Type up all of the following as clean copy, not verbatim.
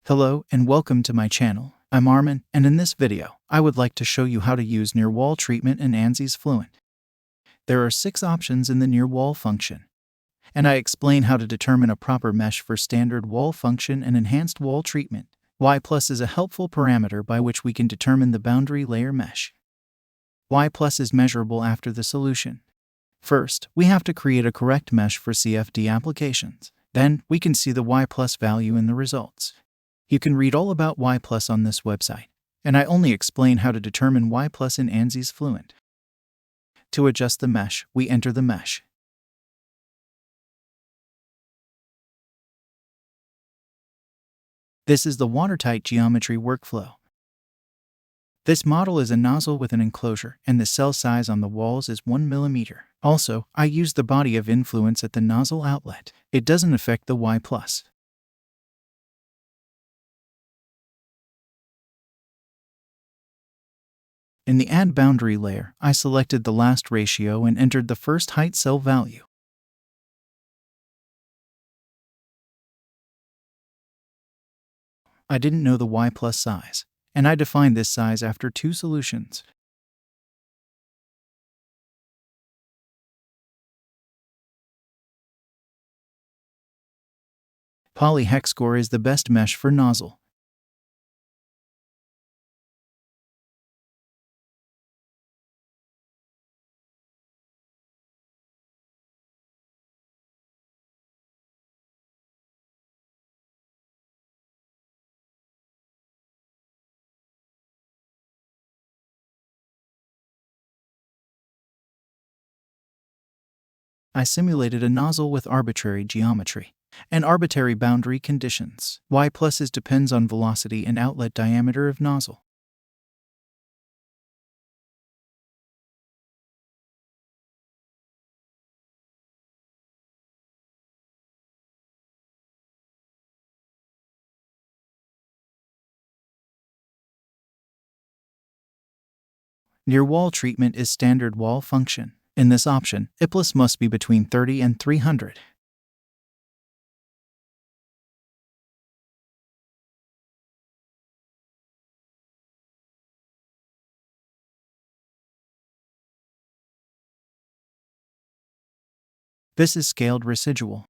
Hello and welcome to my channel. I'm Armin, and in this video, I would like to show you how to use near-wall treatment in ANSYS Fluent. There are 6 options in the near-wall function, and I explain how to determine a proper mesh for standard wall function and enhanced wall treatment. Yplus is a helpful parameter by which we can determine the boundary layer mesh. Yplus is measurable after the solution. First, we have to create a correct mesh for CFD applications. Then, we can see the Yplus value in the results. You can read all about Yplus on this website, and I only explain how to determine Yplus in ANSYS Fluent. To adjust the mesh, we enter the mesh. This is the watertight geometry workflow. This model is a nozzle with an enclosure, and the cell size on the walls is 1 mm. Also, I use the body of influence at the nozzle outlet. It doesn't affect the Yplus. In the Add Boundary layer, I selected the last ratio and entered the first height cell value. I didn't know the Yplus size, and I defined this size after 2 solutions. Polyhexcore is the best mesh for nozzle. I simulated a nozzle with arbitrary geometry and arbitrary boundary conditions. Yplus depends on velocity and outlet diameter of nozzle. Near wall treatment is standard wall function. In this option, Yplus must be between 30 and 300. This is scaled residual.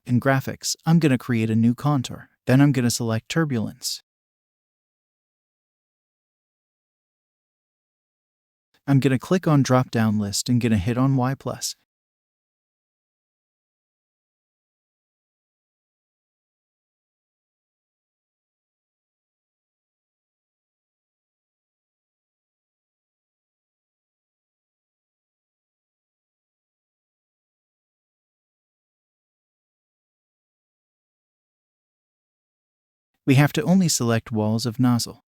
In graphics, I'm going to create a new contour. Then I'm going to select turbulence. I'm going to click on drop-down list and going to hit on Yplus. We have to only select walls of nozzle.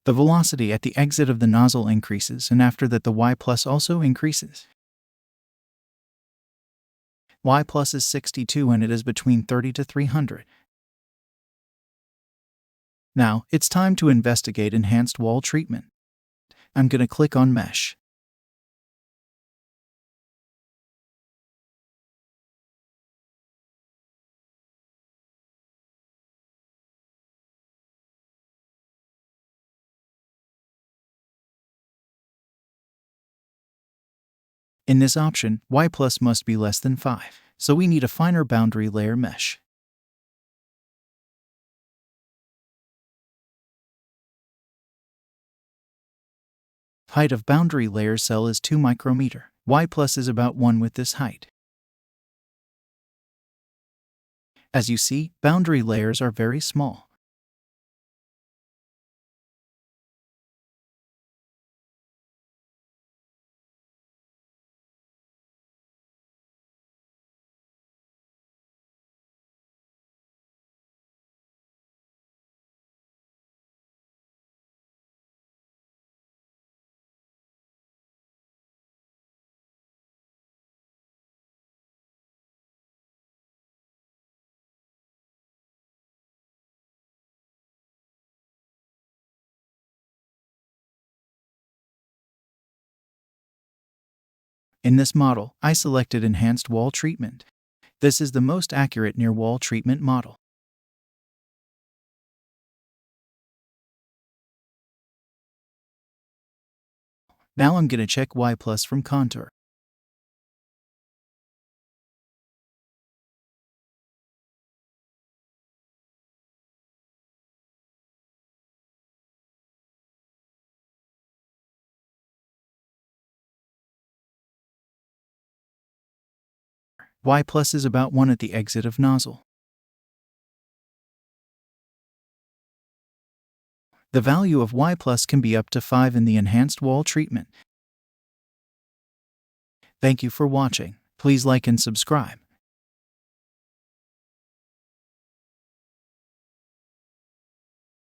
The velocity at the exit of the nozzle increases, and after that the Yplus also increases. Yplus is 62 and it is between 30 to 300. Now, it's time to investigate enhanced wall treatment. I'm going to click on Mesh. In this option, Yplus must be less than 5, so we need a finer boundary layer mesh. Height of boundary layer cell is 2 micrometer. Yplus is about 1 with this height. As you see, boundary layers are very small. In this model, I selected Enhanced Wall Treatment. This is the most accurate near wall treatment model. Now I'm going to check Yplus from contour. Yplus is about 1 at the exit of nozzle. The value of Yplus can be up to 5 in the enhanced wall treatment. Thank you for watching. Please like and subscribe.